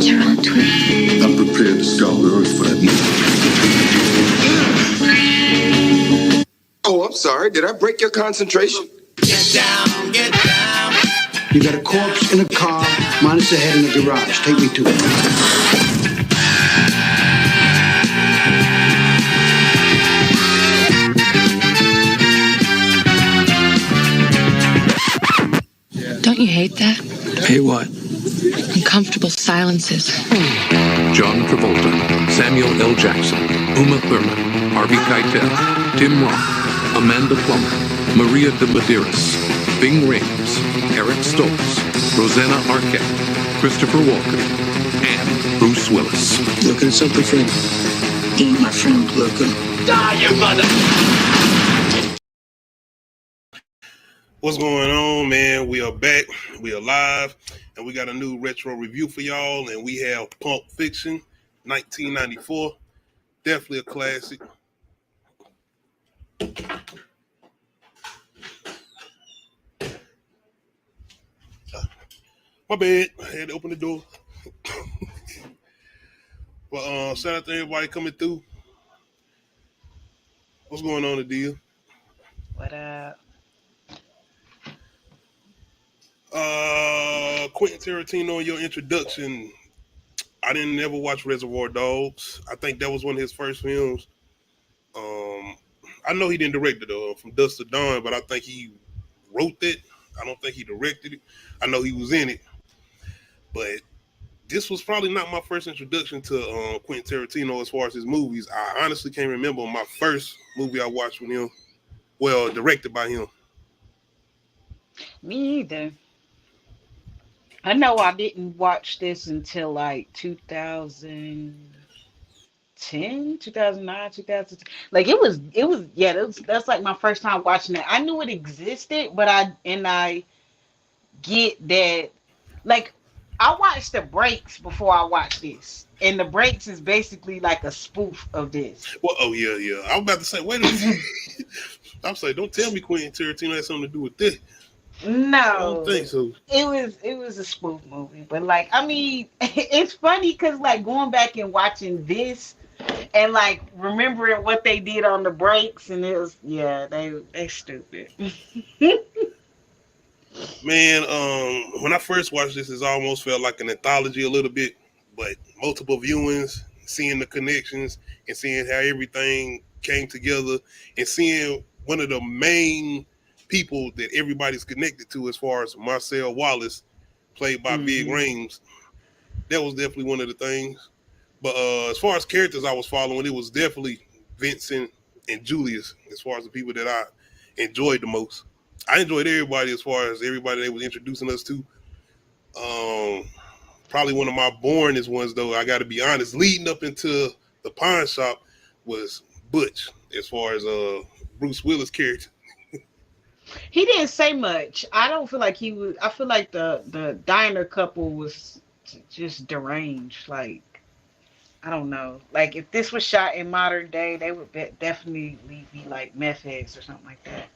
You're onto it. I'm prepared to scour the earth for that movie. Oh, I'm sorry. Did I break your concentration? Get down, get down. You got a corpse in a car, minus a head in a garage. Take me to it. Don't you hate that? Hate what? Uncomfortable silences. John Travolta, Samuel L. Jackson, Uma Thurman, Harvey Keitel, Tim Roth, Amanda Plummer, Maria de Medeiros, Bing Rames, Eric Stoltz, Rosanna Arquette, Christopher Walken, and Bruce Willis. Looking at something, friend? Ain't my friend looking. Die, you mother! What's going on, man? We are back. We are live, and we got a new retro review for y'all. And we have Pulp Fiction, 1994. Definitely a classic. My bad. I had to open the door. But shout out to everybody coming through. What's going on, Adia? What up? Quentin Tarantino, your introduction. I didn't ever watch Reservoir Dogs. I think that was one of his first films. I know he didn't direct it From Dusk to Dawn, but I think he wrote it. I don't think he directed it. I know he was in it, but this was probably not my first introduction to Quentin Tarantino as far as his movies. I honestly can't remember my first movie I watched with him. Well, directed by him. Me either. I know I didn't watch this until like 2010, 2009, 2010. Like that's like my first time watching it. I knew it existed, but I get that, like, I watched the breaks before I watched this. And the breaks is basically like a spoof of this. Well, oh yeah. I was about to say, wait a minute. I'm saying, don't tell me Quentin Tarantino has something to do with this. No, I don't think so. It was a spoof movie, but like, I mean, it's funny because like going back and watching this and like remembering what they did on the breaks, and it was they stupid. Man, when I first watched this, it almost felt like an anthology a little bit, but multiple viewings, seeing the connections and seeing how everything came together, and seeing one of the main people that everybody's connected to as far as Marcel Wallace, played by Big Rames. That was definitely one of the things. But as far as characters I was following, it was definitely Vincent and Julius as far as the people that I enjoyed the most. I enjoyed everybody as far as everybody they was introducing us to. Probably one of my boringest ones, though, I got to be honest, leading up into the pawn shop was Butch, as far as Bruce Willis' character. He didn't say much. I don't feel like he was. I feel like the diner couple was just deranged. Like, I don't know. Like, if this was shot in modern day, they would definitely be like meth heads or something like that.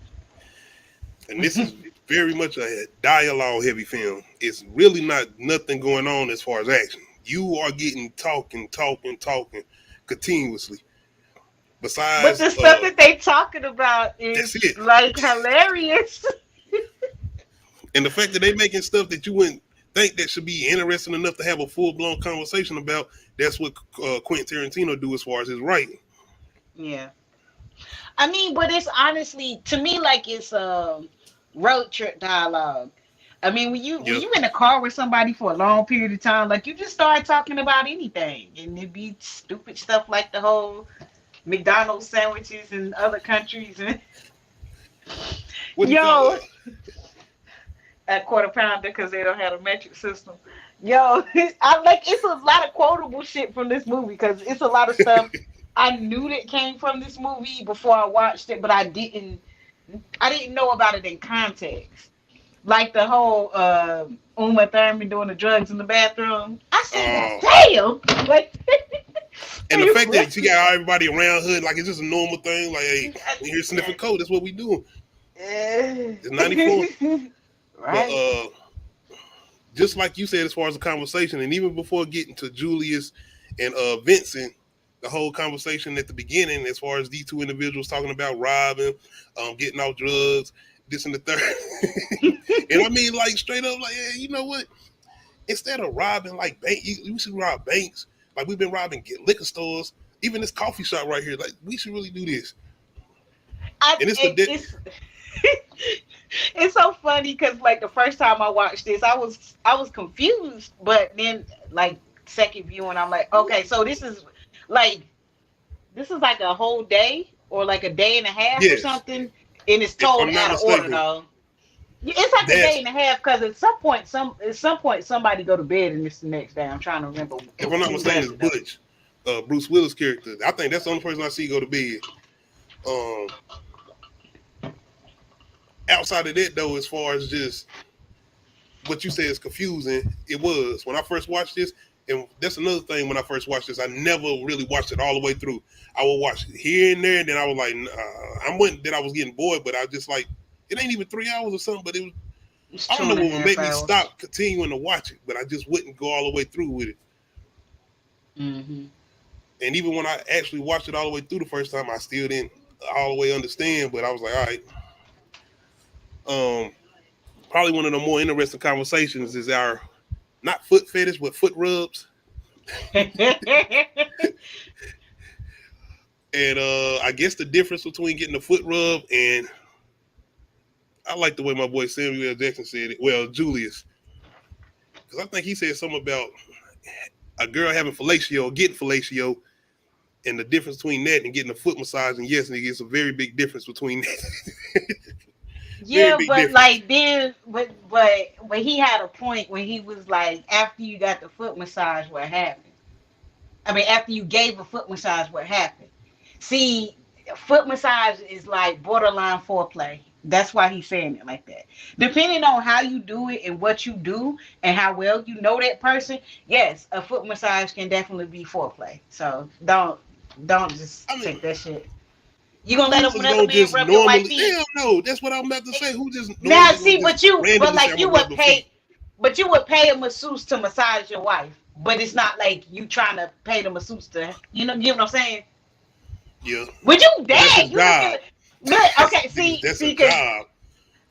And this is very much a dialogue-heavy film. It's really not nothing going on as far as action. You are getting talking continuously. Besides, but the stuff that they talking about is like hilarious. And the fact that they making stuff that you wouldn't think that should be interesting enough to have a full-blown conversation about, that's what Quentin Tarantino do as far as his writing. Yeah. I mean, but it's honestly, to me, like it's road trip dialogue. I mean, when you in a car with somebody for a long period of time, like, you just start talking about anything, and it'd be stupid stuff like the whole McDonald's sandwiches in other countries, and at quarter pounder because they don't have a metric system. I like, it's a lot of quotable shit from this movie because it's a lot of stuff I knew that came from this movie before I watched it, but I didn't know about it in context. Like the whole Uma Thurman doing the drugs in the bathroom. I said, damn! Like, and the fact that you got everybody around her, like, it's just a normal thing. Like, hey, we here sniffing coke. That's what we doing. It's 94. Right. But just like you said, as far as the conversation, and even before getting to Julius and Vincent, the whole conversation at the beginning, as far as these two individuals talking about robbing, getting off drugs, this and the third, and I mean, like straight up, like, hey, you know what? Instead of robbing like we should rob banks. Like we've been robbing liquor stores, even this coffee shop right here. Like we should really do this. And it's it's so funny because like the first time I watched this, I was confused, but then like second viewing, I'm like, okay, so like this is like a whole day or like a day and a half or yes, something, and it's if told I'm not out of order mistaken, though. It's like a that's day and a half because at some point somebody go to bed and it's the next day. I'm trying to remember if I'm not who mistaken, does it's it though. Butch, Bruce Willis' character. I think that's the only person I see go to bed. Um, Outside of that though, as far as just what you said is confusing, it was when I first watched this. And that's another thing. When I first watched this, I never really watched it all the way through. I would watch it here and there, and then I was like, I went that I was getting bored, but I just like it ain't even 3 hours or something. But it was It's I two don't know and a what would half make me hours. stop continuing to watch it, but I just wouldn't go all the way through with it. Mm-hmm. And even when I actually watched it all the way through the first time, I still didn't all the way understand. But I was like, all right. Probably one of the more interesting conversations is our not foot fetish, but foot rubs. And I guess the difference between getting a foot rub and I like the way my boy Samuel L. Jackson said it. Well, Julius, because I think he said something about a girl having fellatio or getting fellatio, and the difference between that and getting a foot massage. And yes, and it's a very big difference between that. Very Yeah, big but difference. like then, but he had a point when he was like, after you got the foot massage, what happened? I mean, after you gave a foot massage, what happened? See, foot massage is like borderline foreplay. That's why he's saying it like that. Depending on how you do it and what you do and how well you know that person, yes, a foot massage can definitely be foreplay. So don't just I mean, take that shit. You gonna who let just another gonna man just rub your white normally? feet? Hell no, that's what I'm about to say. Who just Now, normally gonna see, just but randomly say like I'm gonna rub the feet? but you would pay a masseuse to massage your wife, but it's not like you trying to pay the masseuse to, you get what I'm saying? Yeah, Would you but that's his dang? You look job. at look, okay, Niggas, see, that's a because job.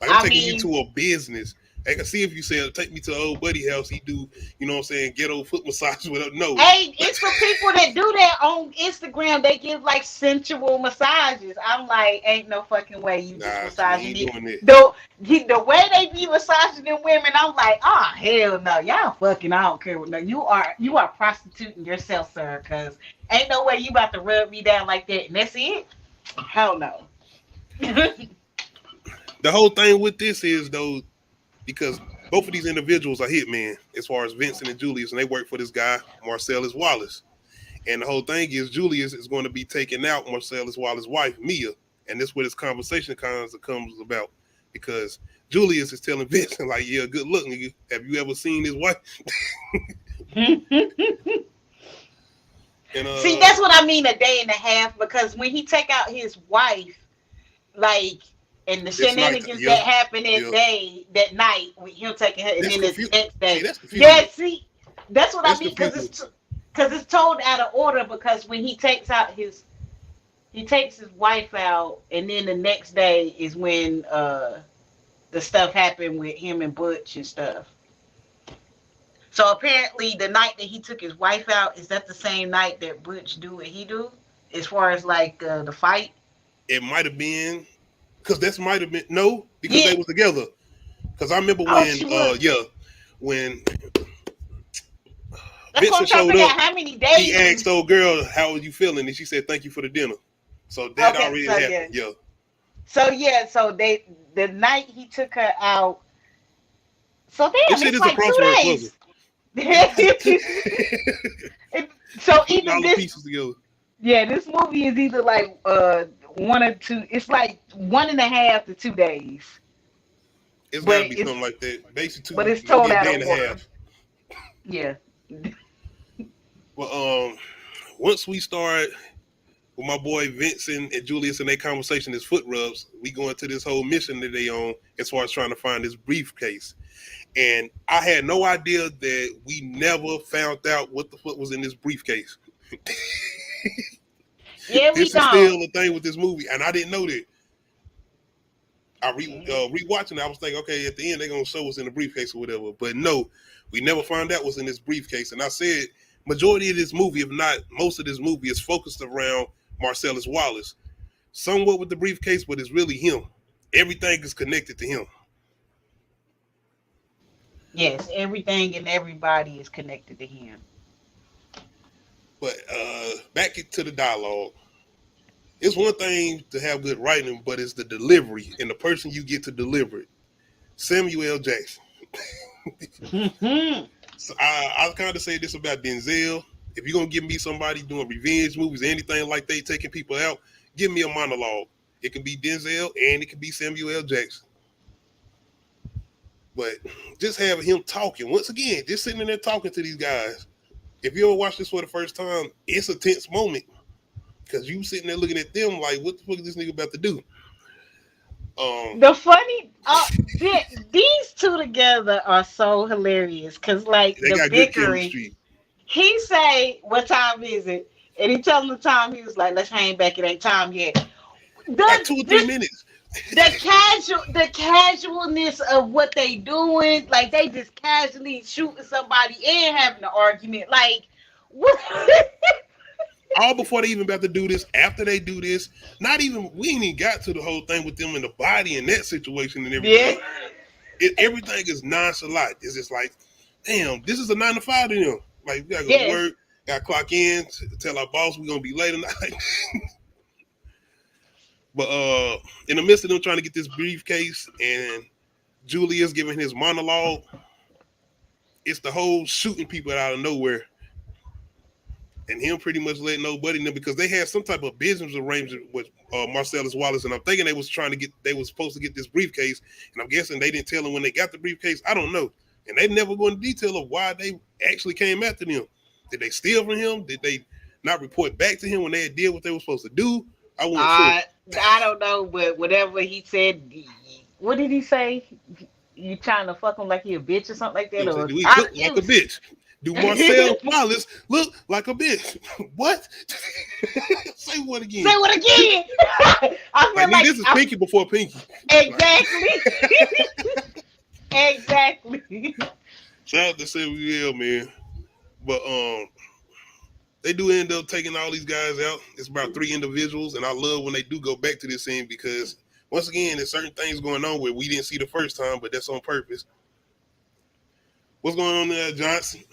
Like I'm I taking you mean, to a business. I can see if you say take me to the old buddy house, he do, you know what I'm saying, ghetto foot massage with a no. hey, it's some people that do that on Instagram. They give like sensual massages. I'm like, ain't no fucking way you just Nah, we massaging ain't it. doing that. The way they be massaging them women, I'm like, oh hell no, y'all fucking. I don't care what no. You are prostituting yourself, sir. Cause ain't no way you about to rub me down like that and that's it. Hell no. The whole thing with this is though, because both of these individuals are hitmen, as far as Vincent and Julius, and they work for this guy, Marcellus Wallace. And the whole thing is Julius is going to be taking out Marcellus Wallace's wife, Mia. And this is where this conversation comes about. Because Julius is telling Vincent, like, yeah, good luck, nigga. Have you ever seen his wife? And See, that's what I mean, a day and a half, because when he take out his wife, like, and the it's night. shenanigans Yeah, that happened yeah. that night with him taking her, and That's then the confusing. next See, day, that's confusing. yeah, see, that's what I That's mean, confusing. because it's told out of order, because when he takes his wife out, and then the next day is when the stuff happened with him and Butch and stuff. So apparently, the night that he took his wife out, is that the same night that Butch do what he do, as far as like the fight? It might have been, because this might have been, no, because Yeah. they was together. Because I remember Oh, when, she was. when That's what I'm Vincent trying to showed figure up, out. How many he days asked was? old girl, how are you feeling? And she said, thank you for the dinner. So that Okay, already so yeah, happened. Yeah. so the night he took her out. So This damn, shit it's is a like two crossword puzzle. days. So Putting either all the this, pieces together. yeah, this movie is either like 1 or 2. It's like 1.5 to 2 days, It's got but to be something like that. Basically, it's maybe told a out day of and a order. half. Yeah. Well, once we start with my boy Vincent and Julius and their conversation, his foot rubs, we go into this whole mission that they on as far as trying to find this briefcase. And I had no idea that we never found out what the fuck was in this briefcase. Yeah, we This is still don't. a thing with this movie, and I didn't know that. I rewatching it, I was thinking, okay, at the end they're gonna show what's in the briefcase or whatever. But no, we never found out what's in this briefcase. And I said, majority of this movie, if not most of this movie, is focused around Marcellus Wallace. Somewhat with the briefcase, but it's really him. Everything is connected to him. Yes, everything and everybody is connected to him. But back to the dialogue. It's one thing to have good writing, but it's the delivery and the person you get to deliver it. Samuel L. Jackson. So I kind of say this about Denzel. If you're going to give me somebody doing revenge movies or anything like that, taking people out, give me a monologue. It can be Denzel and it can be Samuel L. Jackson. But just having him talking, once again, just sitting in there talking to these guys. If you ever watch this for the first time, it's a tense moment. Because you sitting there looking at them like, what the fuck is this nigga about to do? The funny, these two together are so hilarious because, like, They the got good bickering. chemistry. He say, "What time is it?" And he tell him the time. He was like, "Let's hang back. It ain't time yet." Like The 2 or 3 minutes. the casualness of what they doing, like they just casually shooting somebody and having an argument. Like, what? All before they even about to do this, after they do this, not even, we ain't even got to the whole thing with them in the body and that situation and Yeah. everything. Everything is nonchalant. It's just like, damn, this is a 9 to 5 to them. Like, we gotta go to Yes. work, gotta clock in, tell our boss we're gonna be late tonight. But in the midst of them trying to get this briefcase and Julius giving his monologue, it's the whole shooting people out of nowhere. And him pretty much letting nobody know because they had some type of business arrangement with Marcellus Wallace, and I'm thinking they was supposed to get this briefcase, and I'm guessing they didn't tell them when they got the briefcase. I don't know, and they never go into detail of why they actually came after them. Did they steal from him? Did they not report back to him when they did what they were supposed to do? I wasn't sure. I don't know, but whatever he said, what did he say? You trying to fuck him like he a bitch or something like that? Or Do he look like a bitch? Do Marcel Wallace look like a bitch? What? Say what again? Say what again? I feel like this is Pinky before Pinky. Exactly. Exactly. Shout out to Samuel, man. But they do end up taking all these guys out. It's about 3 individuals, and I love when they do go back to this scene because once again, there's certain things going on where we didn't see the first time, but that's on purpose. What's going on there, Johnson?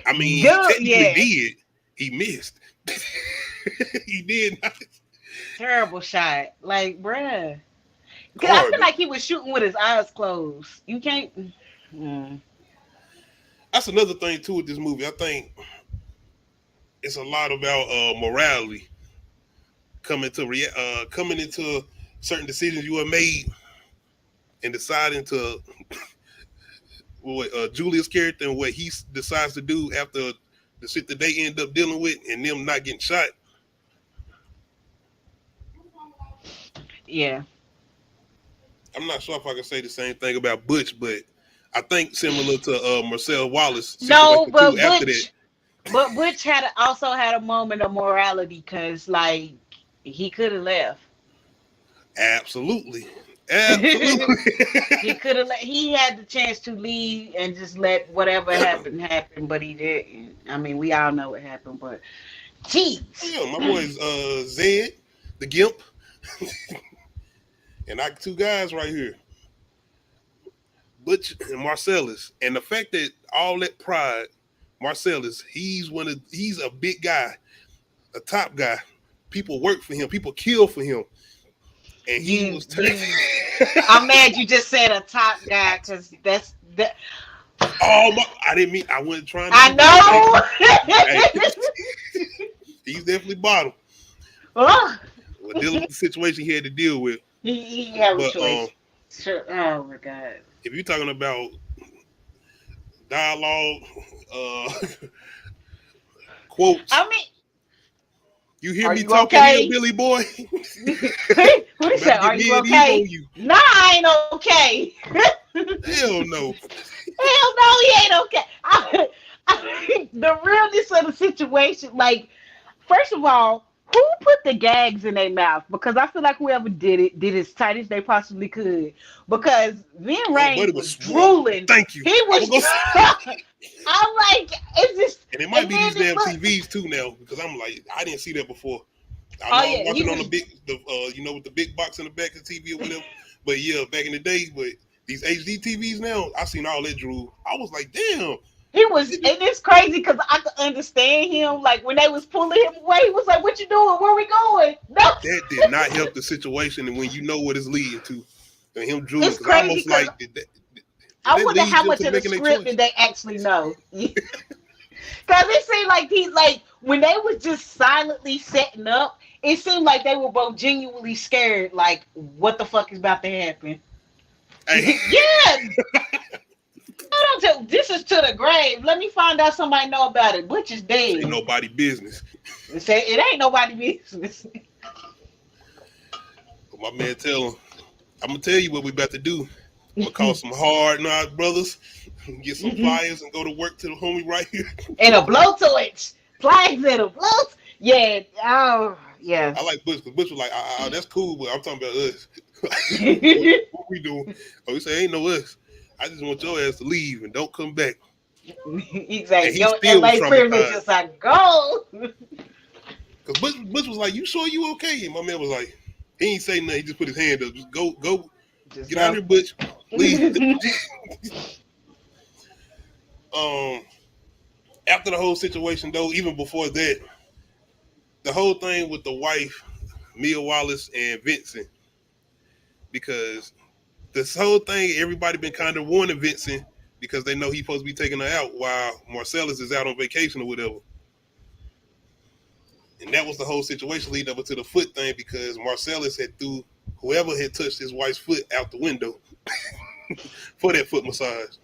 I mean, he technically did. He missed. He did not. Terrible shot. Like, bruh. Because I feel like he was shooting with his eyes closed. You can't. That's another thing, too, with this movie. I think it's a lot about morality coming into certain decisions you have made and deciding to what Julia's character and what he decides to do after the shit that they end up dealing with and them not getting shot. Yeah. I'm not sure if I can say the same thing about Butch, but I think similar to Marcel Wallace. No, but Butch also had a moment of morality because, like, he could have left. Absolutely. He could have. He had the chance to leave and just let whatever happen, but he didn't. I mean, we all know what happened, but jeez. Yeah, my boy's Zed, the Gimp, and I 2 guys right here, Butch and Marcellus, and the fact that all that pride, Marcellus, he's a big guy, a top guy. People work for him. People kill for him. And he was I'm mad you just said a top guy because that's that. Oh, I didn't mean. I wasn't trying to. I know. He's definitely bottom. Oh. Well, dealing with the situation he had to deal with. He had a choice. Sure. Oh my God. If you're talking about dialogue, quotes. I mean, You hear Are me you talking okay? here, Billy boy? Who they said, Better are get you me and Eve okay? on you. Nah, I ain't okay. Hell no. Hell no, he ain't okay. The realness of the situation, like, first of all, who put the gags in their mouth? Because I feel like whoever did it did as tight as they possibly could. Because Vin Oh, but Rames it was was smooth. drooling. Thank you. He I was was. gonna say, I'm like, it's just, and it might and be then these it damn looked. TVs too now because I'm like, I didn't see that before. I Oh know I was yeah, he watching on was. with the big box in the back of the TV or whatever. But yeah, back in the day, but these HD TVs now, I seen all that drool. I was like, damn. He was, and it's crazy because I could understand him. Like when they was pulling him away, he was like, "What you doing? Where we going?" No, That did not help the situation, and when you know what it's leading to, and him drooling, it's because I crazy almost because like did I that wonder lead how them much to of the making their script choice? did they actually know. Because it seemed like when they was just silently setting up, it seemed like they were both genuinely scared. Like, what the fuck is about to happen? Hey, Yeah, I don't tell. This is to the grave. Let me find out somebody know about it. Butch is this ain't dead. nobody business. Say it ain't nobody business. But my man tell him, I'm gonna tell you what we about to do. I'm gonna call some hard knock brothers, get some flyers, and go to work to the homie right here. And a blowtorch. Flags and a blow. Yeah. Oh, yeah. I like Bush because Bush was like, that's cool, but I'm talking about us. What we doing? Oh, he say ain't no us. I just want your ass to leave and don't come back. He's And like, he your still was LA privilege traumatized is a goal. because Bush was like, "You sure you okay?" And my man was like, "He ain't say nothing. He just put his hand up. Just go, Just get out of go. here, Butch. Leave." After the whole situation, though, even before that, the whole thing with the wife, Mia Wallace and Vincent, because this whole thing, everybody been kind of warning Vincent because they know he's supposed to be taking her out while Marcellus is out on vacation or whatever. And that was the whole situation leading up to the foot thing because Marcellus had threw whoever had touched his wife's foot out the window for that foot massage.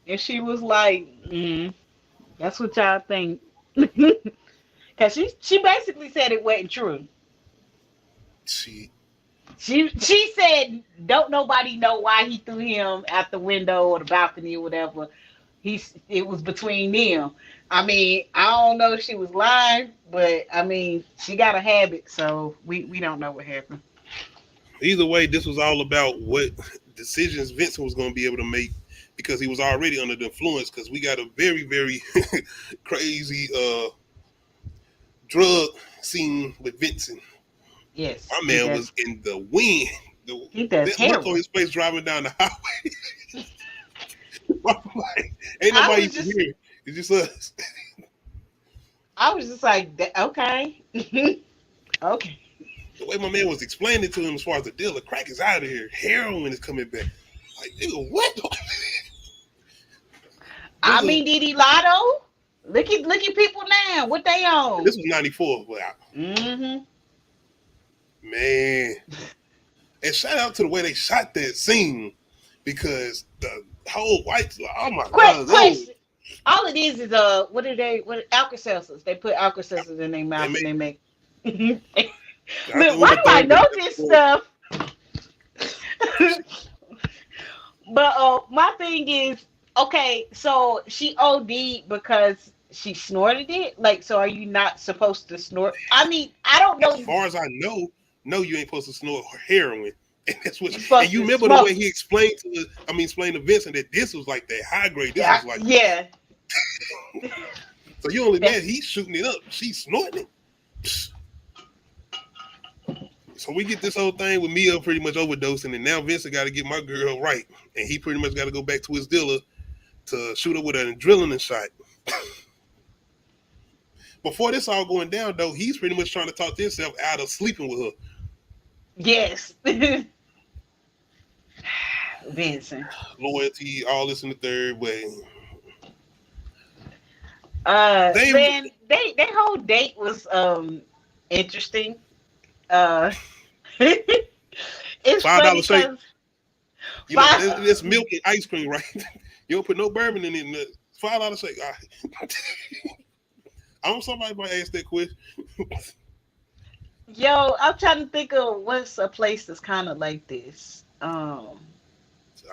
And she was like, that's what y'all think. Because she basically said it wasn't true. She She said, don't nobody know why he threw him out the window or the balcony or whatever. It was between them. I mean, I don't know if she was lying, but I mean, she got a habit, so we don't know what happened. either way, this was all about what decisions Vincent was going to be able to make because he was already under the influence. Because we got a very, very crazy drug scene with Vincent. Yes, My man was in the wind. he does That look on heroin. his face driving down the highway. I'm like, ain't I nobody was even just here. It's just us. I was just like, okay. Okay. The way my man was explaining to him as far as the deal, the crack is out of here. Heroin is coming back. Like, nigga, what? I mean, did he lie though? Look at people now. What they This own? was 94, but Mm-hmm. man. And shout out to the way they shot that scene because the whole white, oh my Quick God, question. All it is what Alka-Seltzers. They put Alka-Seltzers in their they mouth and make, they make. I Look, think why Uma do I Thurman, know that's this cool. stuff? But my thing is, okay, so she OD'd because she snorted it. Like, so are you not supposed to snort? I mean, I don't As know. far as I know, no, you ain't supposed to snort heroin. And that's what. You're And supposed you to remember the way smoke. he explained explained to Vincent that this was like that high grade. This Yeah, was like. yeah. So you only That, mad he's shooting it up. She's snorting it. So we get this whole thing with Mia pretty much overdosing, and now Vincent got to get my girl right, and he pretty much got to go back to his dealer to shoot her with an adrenaline shot. Before this all going down, though, he's pretty much trying to talk himself out of sleeping with her. yes. Vincent. Loyalty, all this in the third way. They Man, they whole date was interesting. Uh, it's $5 funny shake. because You know, five. there's milk and ice cream, right? You don't put no bourbon in it. $5 shake. All right. Somebody might ask that question. Yo, I'm trying to think of what's a place that's kind of like this.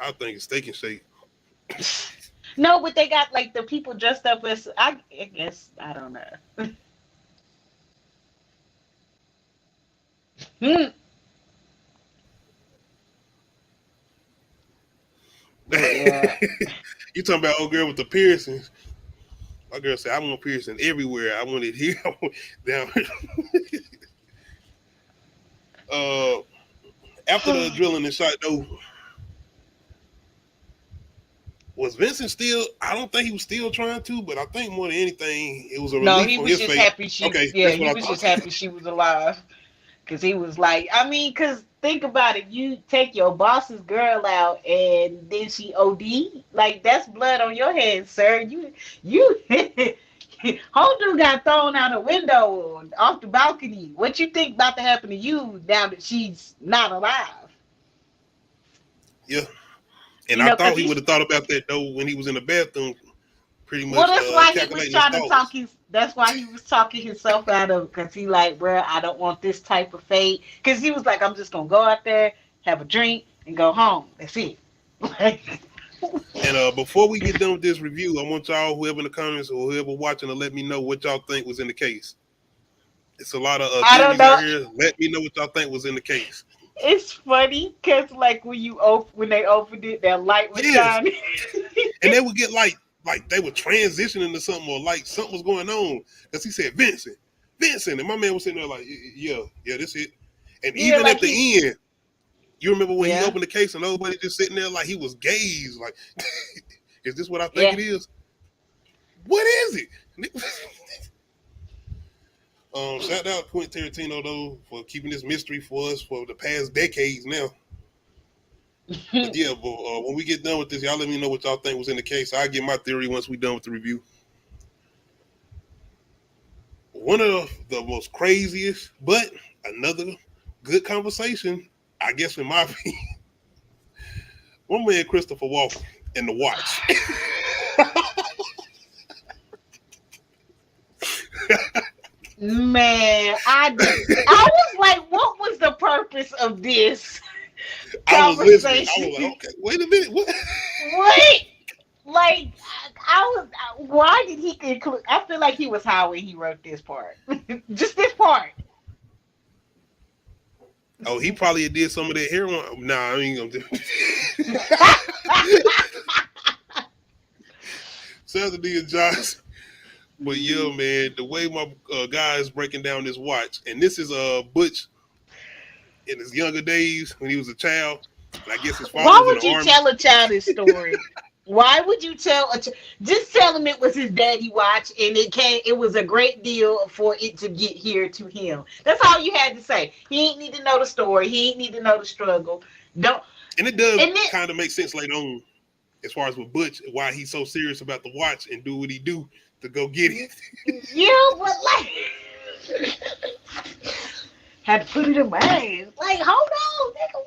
I think it's Steak and Shake. No, but they got like the people dressed up as I guess I don't know. Hmm. But yeah. You talking about old girl with the piercings? My girl said, "I want piercing everywhere. I want it here, I want down." uh, After the drilling and shot, though, was Vincent still? I don't think he was still trying to, but I think more than anything, it was a No, relief he from was his just fate. happy Okay, yeah, that's what he I was just thought. happy she was alive. Cause he was like, I mean, cause think about it, you take your boss's girl out and then she OD, like that's blood on your hands, sir. You, whole dude got thrown out a window off the balcony. What you think about to happen to you now that she's not alive? Yeah, and You I know, thought cause he would he's have thought about that though when he was in the bathroom, pretty well, much that's why he was calculating his trying to talk thoughts. his. That's why he was talking himself out of. Cause he like, bro, I don't want this type of fate. Cause he was like, I'm just gonna go out there, have a drink, and go home. That's it. Like, And before we get done with this review, I want y'all, whoever in the comments or whoever watching, to let me know what y'all think was in the case. It's a lot of I don't theories know. out here. Let me know what y'all think was in the case. It's funny because like when they opened it, that light was Yes, shining. and they would get like they were transitioning to something, or like something was going on, because he said Vincent, Vincent, and my man was sitting there like, yeah, this it. And Yeah, even like at the he. end, you remember when he Yeah, opened the case and nobody just sitting there like he was gazed, like, is this what I think yeah. it is? What is it? Shout out Quentin Tarantino though for keeping this mystery for us for the past decades now. But yeah, when we get done with this, y'all let me know what y'all think was in the case. I'll get my theory once we're done with the review. One of the most craziest, but another good conversation, I guess, in my opinion. One man, Christopher Walken, in The Watch. Man, I was like, what was the purpose of this I was listening. I conversation? was like, okay, wait a minute. What? Wait, like I was. Why did he include? I feel like he was high when he wrote this part. Just this part. Oh, he probably did some of that heroin. Nah, I ain't gonna do it. Sounds like Nia Johnson. But yeah, man, the way my guy is breaking down this watch, and this is Butch in his younger days when he was a child, and I guess his father Why was in would the you army. tell a child this story? Why would you tell just tell him it was his daddy watch and it was a great deal for it to get here to him. That's all you had to say. He ain't need to know the story. He ain't need to know the struggle. Don't And it does and then kind of make sense later on, as far as with Butch, why he's so serious about the watch and do what he do to go get it. yeah, but like had to put it in my hands. Like, hold on, nigga,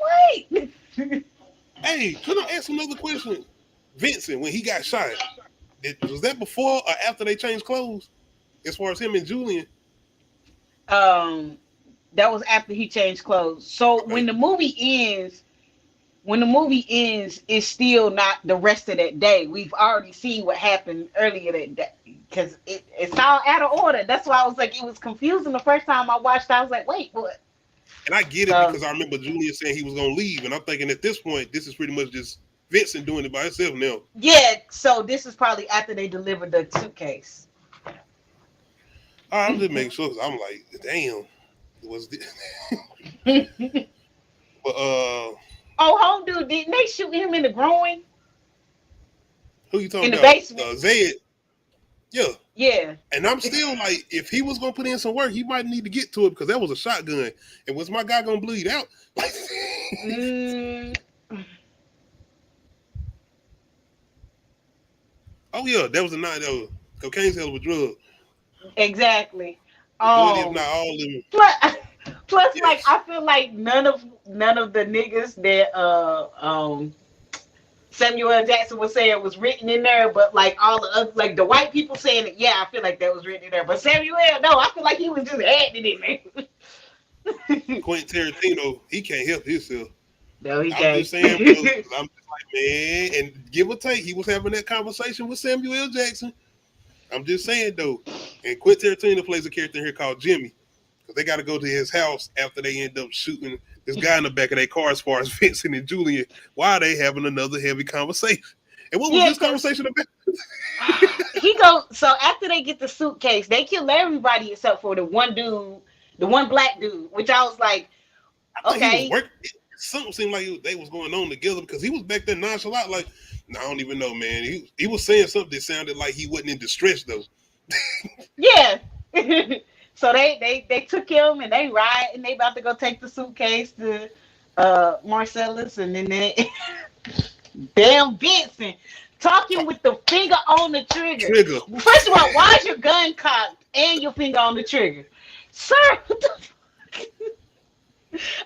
wait. Hey, can I ask another question? Vincent, when he got shot, was that before or after they changed clothes? As far as him and Julian? um that was after he changed clothes. So Okay. when the movie ends, it's still not the rest of that day. We've already seen what happened earlier that day because it's all out of order. That's why I was like, it was confusing the first time I watched. I was like, wait, what? And I get it So because I remember Julian saying he was going to leave. And I'm thinking at this point, this is pretty much just Vincent doing it by himself now. yeah, so this is probably after they delivered the suitcase. All right, I'm just making sure. 'Cause I'm like, damn, was this? But Oh, home dude, didn't they shoot him in the groin who you talking in the about? basement? Zed. Yeah. Yeah. And I'm still like, if he was gonna put in some work, he might need to get to it because that was a shotgun. And was my guy gonna bleed out? Mm, Oh yeah, that was a night. Cocaine's a hell of a drug. exactly. Majority, if not all of them. Plus, like Yes. I feel like none of the niggas that Samuel L. Jackson was saying was written in there, but like all the other, like the white people saying it, yeah, I feel like that was written in there. But Samuel, no, I feel like he was just adding it in there. Quentin Tarantino, he can't help himself. No, he I'm can't. just saying, bro, I'm just like, man, and give or take, he was having that conversation with Samuel L. Jackson. I'm just saying, though, and Quentin Tarantino plays a character in here called Jimmy, because they got to go to his house after they end up shooting this guy in the back of their car as far as Vincent and Julian, while they having another heavy conversation. And what was this conversation about? So after they get the suitcase, they kill everybody except for the one dude, the one black dude, which I was like, okay. Something seemed like they was going on together because he was back there nonchalant, like, no, I don't even know, man. He was saying something that sounded like he wasn't in distress, though. Yeah. So they took him and they ride and they about to go take the suitcase to Marcellus, and then they damn Vincent talking with the finger on the trigger. First of all, why is your gun cocked and your finger on the trigger? Sir, what the fuck?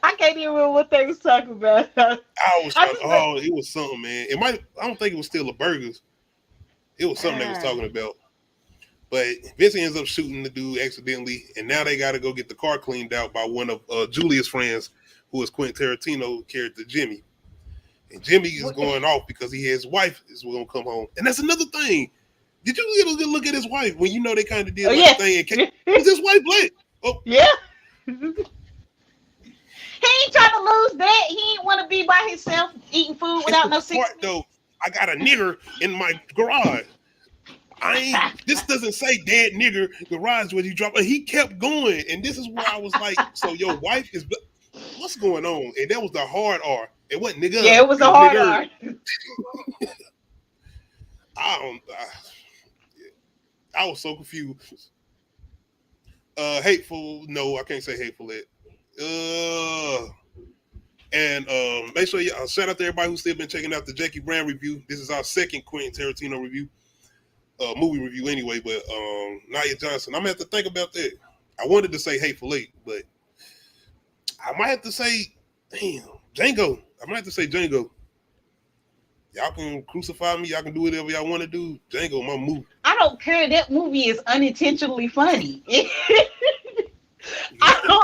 I can't even remember what they was talking about. It was something, man. I don't think it was still a burgers. It was something they was talking about. But Vincent ends up shooting the dude accidentally, and now they got to go get the car cleaned out by one of Julia's friends, who is Quentin Tarantino character Jimmy. And Jimmy is going off because his wife is going to come home. And that's another thing. Did you get a good look at his wife when you know they kind of did a thing? Was his wife black? Oh, yeah. He ain't trying to lose that. He ain't want to be by himself eating food without no cigarette. Though, I got a nigger in my garage. This doesn't say dead nigger garage where you drop. And he kept going, and this is where I was like, so your wife is. What's going on? And that was the hard R. It wasn't nigga. Yeah, it was a hard R. I was so confused. Hateful. No, I can't say hateful. And make sure you shout out to everybody who's still been checking out the Jackie Brown review. This is our second Quentin Tarantino review, movie review anyway. But Nia Johnson, I'm gonna have to think about that. I wanted to say Hateful Eight, but I might have to say, Django. I might have to say Django. Y'all can crucify me. Y'all can do whatever y'all want to do. Django, my movie. I don't care. That movie is unintentionally funny.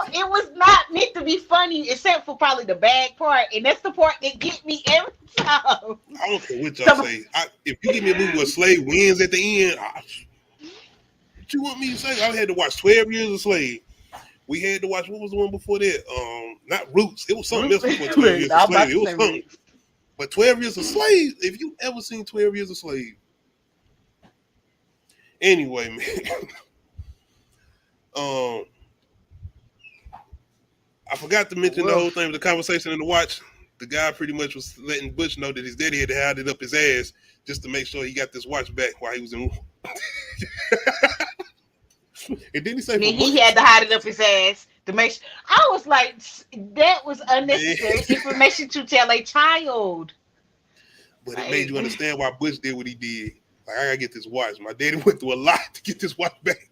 It was not meant to be funny, except for probably the bad part, and that's the part that get me every time. I don't care what y'all say. If you give me a movie where a slave wins at the end, what you want me to say? I had to watch 12 Years a Slave. We had to watch, what was the one before that? Not Roots. It was something else before 12 Years a Slave. It was something. But 12 Years a Slave, if you ever seen 12 Years a Slave. Anyway, man. I forgot to mention the whole thing with the conversation in the watch. The guy pretty much was letting Butch know that his daddy had to hide it up his ass just to make sure he got this watch back while he was in. And then he said he had to hide it up his ass to make sure. I was like, that was unnecessary information to tell a child. But it made you understand why Butch did what he did. Like, I gotta get this watch. My daddy went through a lot to get this watch back.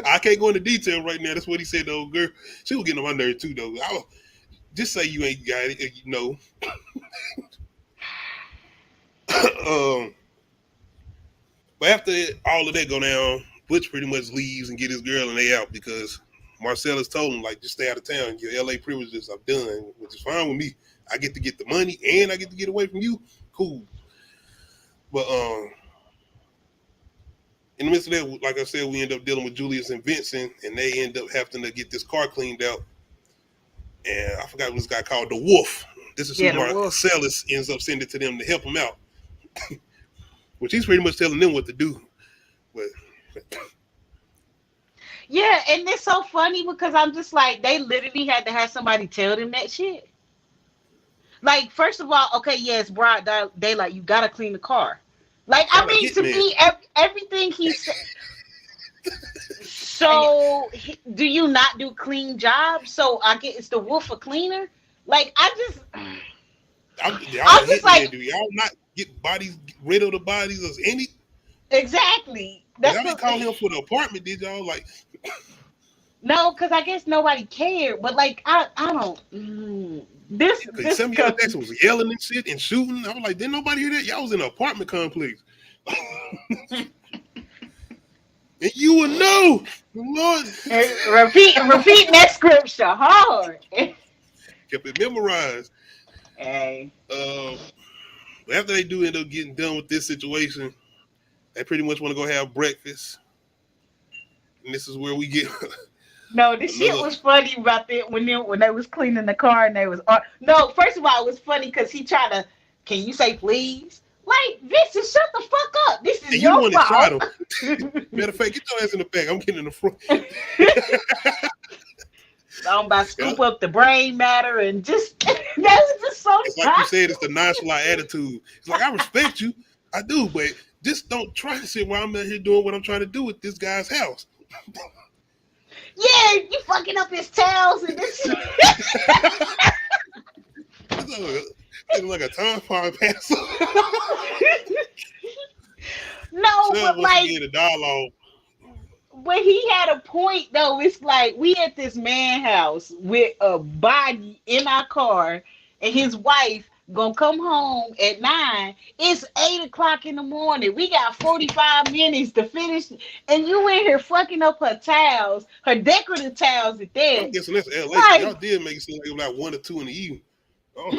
I can't go into detail right now. That's what he said, the old girl. She was getting on my nerves too, though. Just say you ain't got it, you know. But after all of that go down, Butch pretty much leaves and get his girl and they out because Marcellus told him, like, just stay out of town. Your LA privileges I'm done, which is fine with me. I get to get the money and I get to get away from you. Cool. But in the midst of that, like I said, we end up dealing with Julius and Vincent, and they end up having to get this car cleaned out. And I forgot what this guy called the Wolf. This is who Marcellus ends up sending to them to help him out. Which he's pretty much telling them what to do. But yeah, and it's so funny because I'm just like, they literally had to have somebody tell them that shit. Like, first of all, okay, yeah, it's broad daylight. You gotta clean the car. Like, I mean, to me, everything he said. So, do you not do clean jobs? So, I get it's the Wolf a cleaner. Like, I'm just like, do y'all not get rid of the bodies of any? Exactly. Y'all didn't call him for the apartment, did y'all? Like, no, because I guess nobody cared. But like, I don't. Because Samuel L. Jackson was yelling and shit and shooting. I was like, didn't nobody hear that? Y'all was in an apartment complex. And you would know, Lord. Repeat that scripture hard. Kept it memorized. Hey. After they do end up getting done with this situation, they pretty much want to go have breakfast. And this is where we get. No, the shit was funny about that when they was cleaning the car and they was. No, first of all, it was funny because he tried to. Can you say please? Like, Vincent, shut the fuck up. This is your fault. Matter of fact, get your ass in the back. I'm getting in the front. I'm about to scoop up the brain matter and just that was just so. It's like you said, it's the nonchalant attitude. It's like, I respect you, I do, but just don't try to sit while I'm out here doing what I'm trying to do with this guy's house. Yeah, you fucking up his towels and this shit. It's like a tampon pass. No, but like the dialogue. But he had a point though. It's like we at this man house with a body in our car, and his wife gonna come home at 9. It's 8 o'clock in the morning. We got 45 minutes to finish, and you in here fucking up her towels, her decorative towels at that. I'm guessing that's LA. Like, y'all did make it seem like it was like 1 or 2 in the evening. Oh.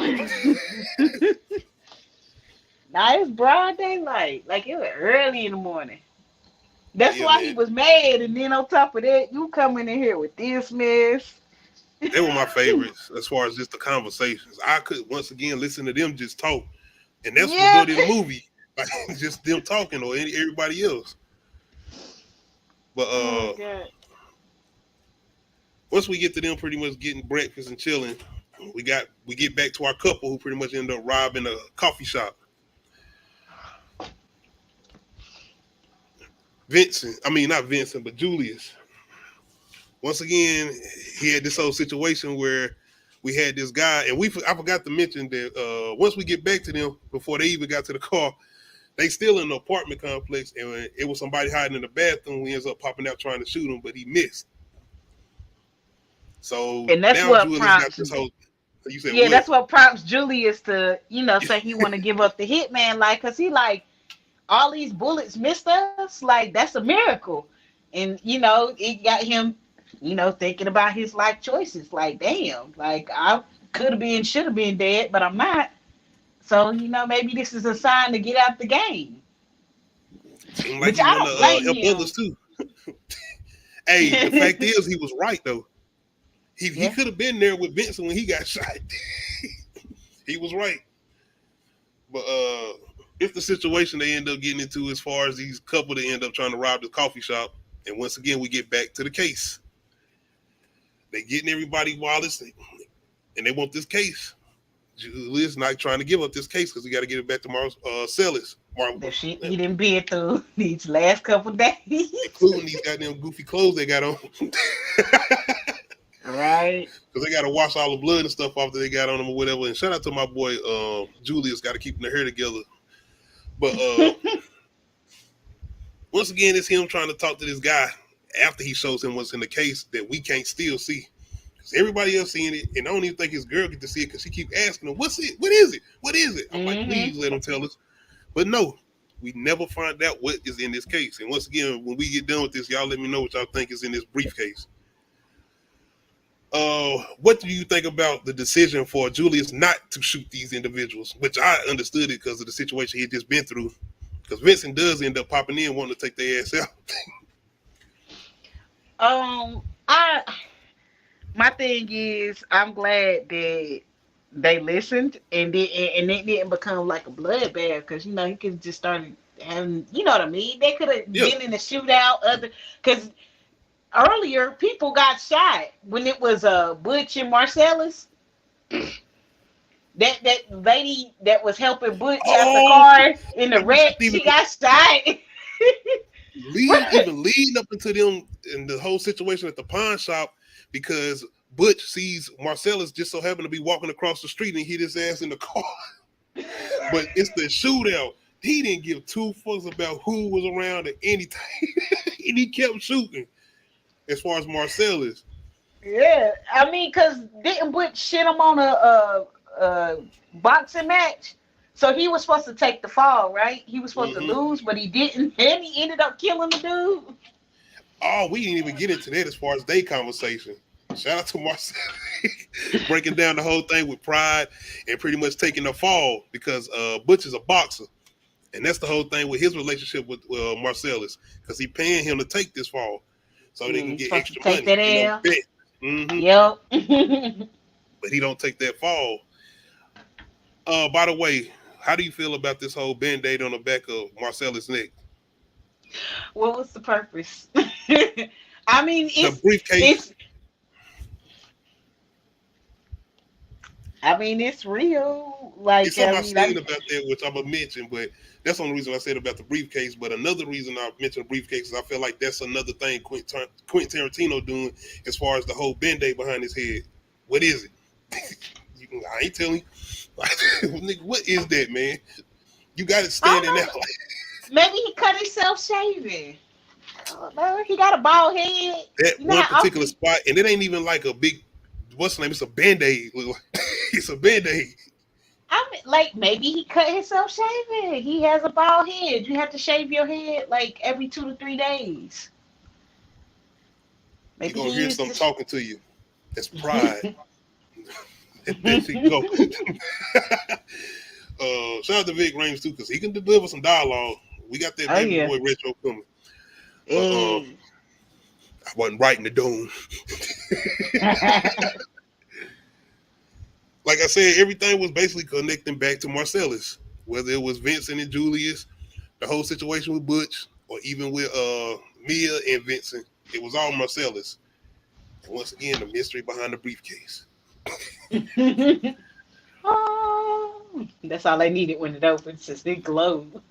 Nah, it's broad daylight. Like it was early in the morning. That's why he was mad. And then on top of that, you coming in here with this mess. They were my favorites as far as just the conversations. I could once again listen to them just talk, and that's what good in the movie, like just them talking or everybody else. But once we get to them pretty much getting breakfast and chilling, we get back to our couple who pretty much end up robbing a coffee shop. Not Vincent, but Julius. Once again, he had this whole situation where we had this guy, and I forgot to mention that once we get back to them, before they even got to the car, they still in the apartment complex, and it was somebody hiding in the bathroom. He ends up popping out trying to shoot him, but he missed. So and that's now what Julius prompts. Got this whole. You said yeah, what? that's what prompts Julius to say he want to give up the hitman, like, cause he like all these bullets missed us, like that's a miracle, and it got him. Thinking about his life choices, like, damn, like I should have been dead, but I'm not. So, maybe this is a sign to get out the game. Seemed like he want to help others too. Hey, the fact is, he was right though. He could have been there with Vincent when he got shot. He was right. But it's the situation they end up getting into as far as these couple that end up trying to rob the coffee shop, and once again we get back to the case. They getting everybody wallets, and they want this case. Julius not trying to give up this case because he got to get it back to Marcellus. The shit he done been through these last couple days, including these goddamn goofy clothes they got on. Right? Because they got to wash all the blood and stuff off that they got on them or whatever. And shout out to my boy Julius, got to keep their hair together. But once again, it's him trying to talk to this guy after he shows him what's in the case that we can't still see. Because everybody else seeing it, and I don't even think his girl get to see it because she keep asking him, what's it? What is it? What is it? I'm like, please let him tell us. But no, we never find out what is in this case. And once again, when we get done with this, y'all let me know what y'all think is in this briefcase. What do you think about the decision for Julius not to shoot these individuals? Which I understood it because of the situation he had just been through. Because Vincent does end up popping in wanting to take their ass out. My thing is, I'm glad that they listened and it didn't become like a bloodbath because he could just started having, you know what I mean? They could have been in a shootout, because earlier people got shot when it was Butch and Marcellus. That lady that was helping Butch out the car in the wreck, she got shot. Even leading up into them and the whole situation at the pawn shop, because Butch sees Marcellus just so happened to be walking across the street and hit his ass in the car. But it's the shootout. He didn't give two fucks about who was around or anything. And he kept shooting as far as Marcellus. Yeah, I mean, cause didn't Butch shit him on a boxing match? So he was supposed to take the fall, right? He was supposed to Hmm. lose, but he didn't, and he ended up killing the dude. Oh, we didn't even get into that as far as day conversation. Shout out to Marcel breaking down the whole thing with Pride and pretty much taking the fall because Butch is a boxer. And that's the whole thing with his relationship with Marcellus because he paying him to take this fall so they Yeah, can he's get supposed to extra take money, that L. bet. Hmm. Yep. But he don't take that fall. By the way, how do you feel about this whole band-aid on the back of Marcellus' neck? What was the purpose? I mean, The briefcase. it's I mean it's real. It's Like something I I've mean, seen about that, which I'm gonna mention, but that's the only reason I said about the briefcase. But another reason I mentioned the briefcase is I feel like that's another thing Quentin Tarantino doing as far as the whole band-aid behind his head. What is it? I ain't telling you. Nigga, what is that, man? You got it I standing don't out. know. Maybe he cut himself shaving. I don't know. He got a bald head. That You know one how particular often? spot, and it ain't even like a big, what's the name? It's a band-aid. It's a band-aid. I mean, like maybe he cut himself shaving. He has a bald head. You have to shave your head like every 2 to 3 days. You're Maybe gonna he hear used some to. talking to you. That's pride. That shit go. Shout out to Vic Rames too, because he can deliver some dialogue. We got that Oh baby yeah. boy retro coming. But Hey. I wasn't writing the dome. Like I said, everything was basically connecting back to Marcellus. Whether it was Vincent and Julius, the whole situation with Butch, or even with Mia and Vincent, it was all Marcellus. And once again, the mystery behind the briefcase. Oh, that's all I needed when it opened, since it glowed.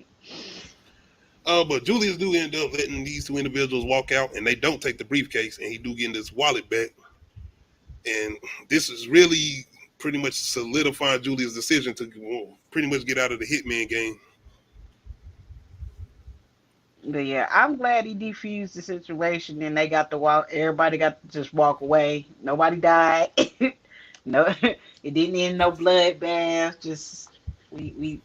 But Julius do end up letting these two individuals walk out, and they don't take the briefcase, and he do get this wallet back. And this is really pretty much solidifying Julius' decision to pretty much get out of the hitman game. But yeah, I'm glad he defused the situation and they got to walk. Everybody got to just walk away. Nobody died. No, it didn't end no bloodbath. Just we.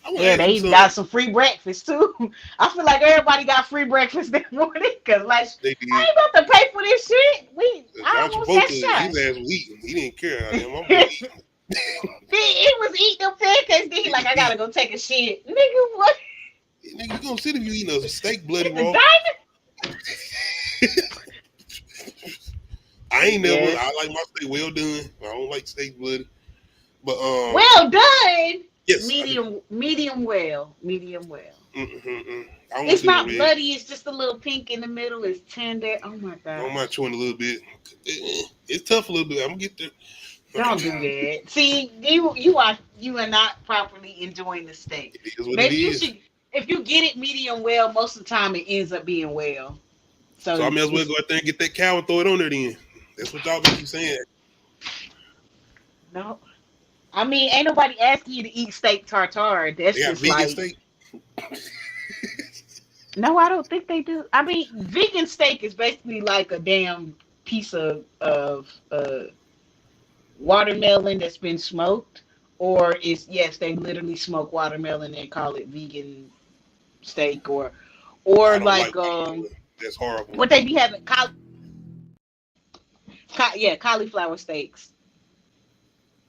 I want to Yeah, ask they you even something. got some free breakfast too. I feel like everybody got free breakfast that morning because like They I did. ain't about to pay for this shit. I John almost got Travolta, shot. his ass was eating. He didn't care. I am. I'm gonna Then eat. he was eating them pancakes. Then he He like, was I gotta eating. go take a shit. Nigga, what? Nigga, you gonna sit if you eating a steak bloody At the raw? diner? I ain't never. Yes. I like my steak well done. I don't like steak bloody. But Well done. yes, I do. Medium well. Medium well. Mm-mm-mm. I don't want to It's see no not red. bloody, it's just a little pink in the middle. It's tender. Oh my I don't god. mind chewing a little bit. It's tough a little bit. I'm gonna get there. Don't do that. See, you are not properly enjoying the steak. It is what it Maybe you is. should, if you get it medium well, most of the time it ends up being well. So I So may as well it's go out there and get that cow and throw it on there then. That's what y'all been keep saying. no. I mean, ain't nobody asking you to eat steak tartare. They That's got just vegan like steak. no, I don't think they do. I mean, vegan steak is basically like a damn piece of watermelon that's been smoked, or it's yes, they literally smoke watermelon and call it vegan steak, or I don't like like watermelon. That's horrible. what they be having yeah, cauliflower steaks,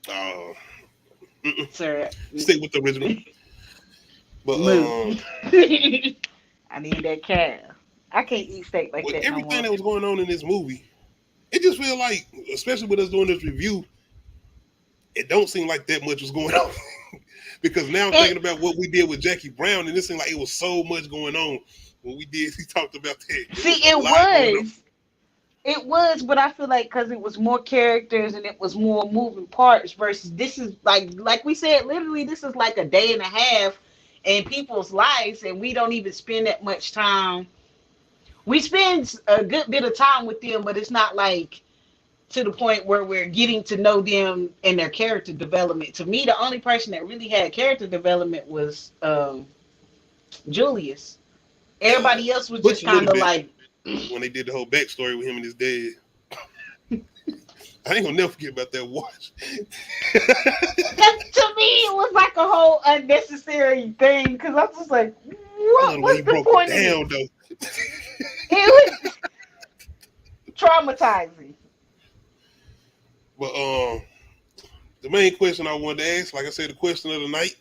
Uh, sir. Stick with the original. But Moo. I need that calf. I can't eat steak like with that no everything more. that was going on in this movie, it just feel like, especially with us doing this review, it don't seem like that much was going on. Because now I'm thinking It, about what we did with Jackie Brown, and it seemed like it was so much going on. When we did, we talked about that. It see, was a it lot going on. was. It was, but I feel like because it was more characters and it was more moving parts versus this is like we said, literally this is like a day and a half in people's lives, and we don't even spend that much time. We spend a good bit of time with them, but it's not like to the point where we're getting to know them and their character development. To me, the only person that really had character development was Julius. Yeah, Everybody else was Butch just a kind little of bit like when they did the whole backstory with him and his dad. I ain't gonna never forget about that watch. That to me it was like a whole unnecessary thing because I was just like, I love what the way was he the broke it point of down this? though. It was traumatizing. But the main question I wanted to ask, like I said, the question of the night: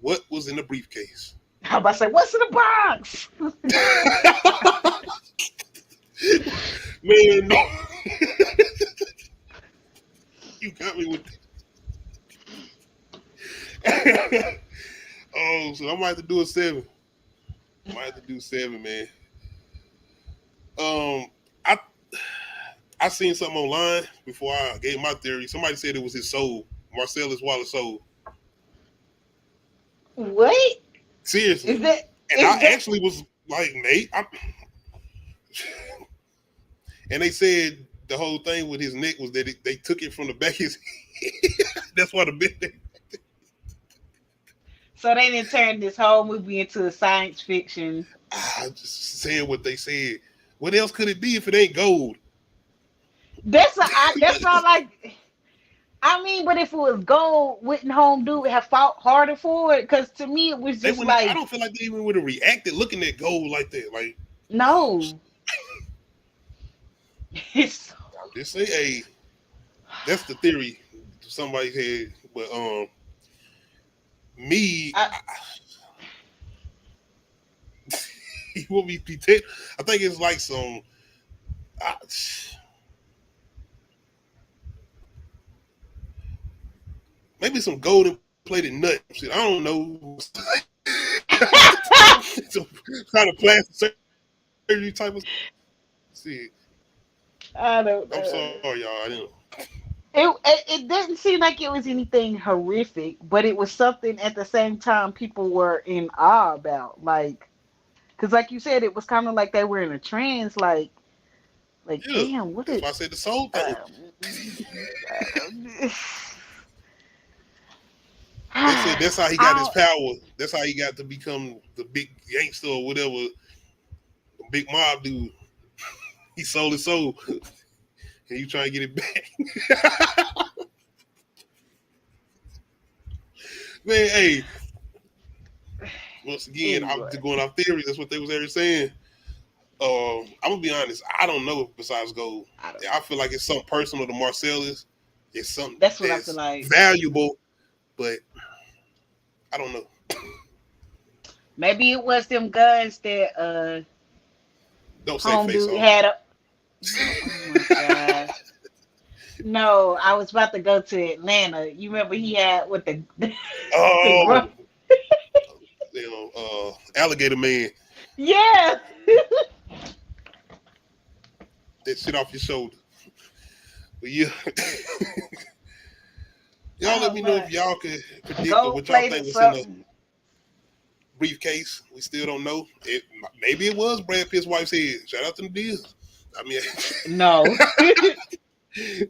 what was in the briefcase? I'm about to say, what's in the box? Man, no. You got me with that. Oh, so I might have to do a 7. Might have to do 7, man. I seen something online before I gave my theory. Somebody said it was his soul, Marcellus Wallace's soul. What Seriously, is that? and Is I that? actually was like, Nate, and they said the whole thing with his neck was that they took it from the back of his head. That's why the bit. So they didn't turn this whole movie into a science fiction. I just saying what they said. What else could it be if it ain't gold? That's all like. I mean, but if it was gold, wouldn't Home Dude have fought harder for it? Because to me, it was They just wouldn't. I like, don't feel like they even would have reacted looking at gold like that. Like, no. It's, I'm just say, hey, that's the theory somebody had. But me, I, he will be protect. I think it's like some, I, maybe some golden plated nut shit. I don't know. Some kind of plastic surgery type of shit. I don't I'm know. sorry, y'all. I didn't. It didn't seem like it was anything horrific, but it was something at the same time people were in awe about. Like, because like you said, it was kind of like they were in a trance. Like, Yeah, damn, what that's is? why I said the soul thing. Um, They said that's how he got his I power. That's how he got to become the big gangster or whatever, the big mob dude. He sold his soul, and you trying to get it back. Man, hey, once again, I'm anyway, going off theories. That's what they was ever saying. I'm gonna be honest. I don't know besides gold. I don't I know. feel like it's something personal to Marcellus. It's something That's what I feel that's like. valuable, but I don't know. Maybe it was them guns that Don't say Home face Dude off. had. No, oh my gosh. No, I was about to go to Atlanta. You remember he had with the the Oh, grunt. alligator man, Yeah. that shit off your shoulder. But yeah, y'all let Oh me know my. if y'all could predict or Gold what y'all plated think was in the something. briefcase. We still don't know. Maybe it was Brad Pitt's wife's head. Shout out to the deals. I mean, No.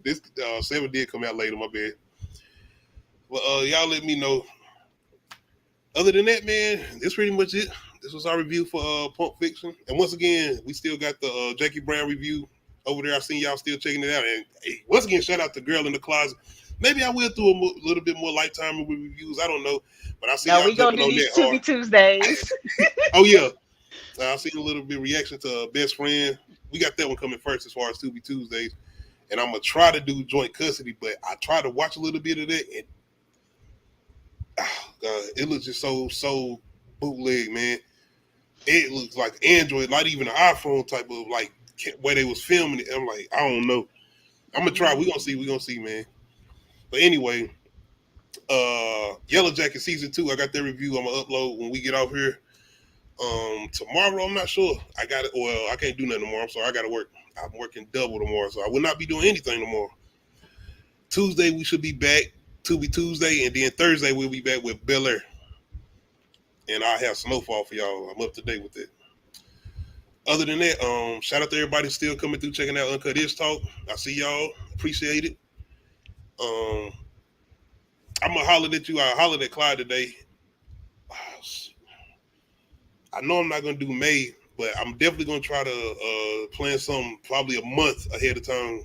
this 7 did come out later. My bad. Well, y'all let me know. Other than that, man, that's pretty much it. This was our review for Pulp Fiction. And once again, we still got the Jackie Brown review over there. I seen y'all still checking it out. And hey, once again, shout out to Girl in the Closet. Maybe I will do a little bit more Lifetime movie reviews. I don't know. But I see No, y'all we gonna jumping do on these that To Be hard. Tuesdays. Oh, yeah. I seen a little bit of reaction to Best Friend. We got that one coming first as far as Tubi Tuesdays. And I'm going to try to do joint custody, but I tried to watch a little bit of that. And oh, God, it looks just so bootleg, man. It looks like Android, not even an iPhone type of like way they was filming it. I'm like, I don't know. I'm gonna try. We gonna see, man. But anyway, Yellow Jacket season 2. I got that review. I'm gonna upload when we get off here. Tomorrow, I'm not sure. I got it. Well, I can't do nothing tomorrow. I'm sorry. I gotta work. I'm working double tomorrow, so I will not be doing anything tomorrow. Tuesday we should be back. To be Tuesday, and then Thursday we'll be back with Bel Air, and I'll have Snowfall for y'all. I'm up to date with it. Other than that, shout out to everybody still coming through, checking out Uncut Ish Talk. I see y'all. Appreciate it. Um, I'm gonna holler at you. I hollered at Clyde today. I know I'm not gonna do May, but I'm definitely gonna try to plan something probably a month ahead of time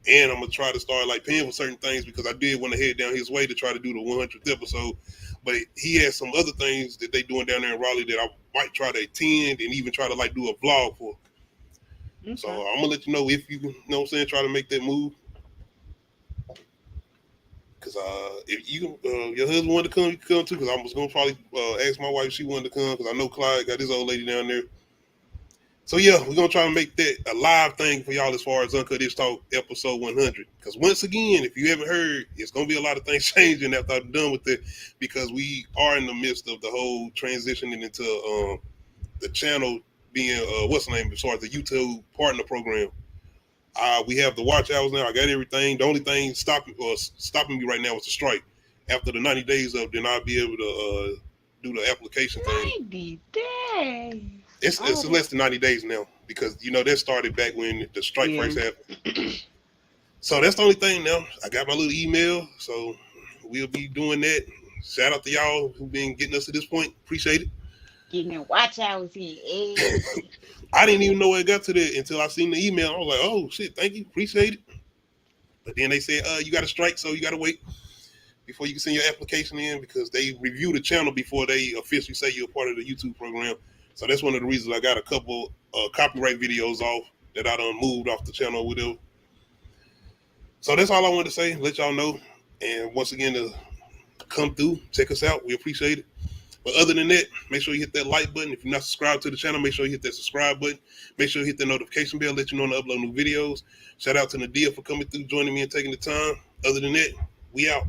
And I'm gonna try to start like paying for certain things because I did want to head down his way to try to do the 100th episode. But he has some other things that they doing down there in Raleigh that I might try to attend and even try to like do a vlog for. So Okay. I'm gonna let you know if you know what I'm saying, try to make that move. Cause if you your husband wanted to come, you can come too. Cause I was gonna probably ask my wife if she wanted to come. Cause I know Clyde got his old lady down there. So yeah, we're gonna try to make that a live thing for y'all as far as Uncut Ish Talk episode 100. Because once again, if you haven't heard, it's gonna be a lot of things changing after I'm done with it. Because we are in the midst of the whole transitioning into the channel being what's the name as far as the YouTube partner program. We have the watch hours now. I got everything. The only thing stopping me right now is the strike. After the 90 days up, then I'll be able to do the application thing. 90 days. It's Oh, less than 90 days now because that started back when the strike yeah. first happened. So that's the only thing now. I got my little email, so we'll be doing that. Shout out to y'all who've been getting us to this point. Appreciate it. Getting the watch hours in. Hey. I didn't even know it got to that until I seen the email. I was like, oh shit, thank you, appreciate it. But then they said, you got to strike, so you got to wait before you can send your application in because they review the channel before they officially say you're a part of the YouTube program. So that's one of the reasons I got a couple copyright videos off that I done moved off the channel with them. So that's all I wanted to say, let y'all know. And once again, to come through, check us out. We appreciate it. But other than that, make sure you hit that like button. If you're not subscribed to the channel, make sure you hit that subscribe button. Make sure you hit the notification bell, let you know when I upload new videos. Shout out to Nadia for coming through, joining me and taking the time. Other than that, we out.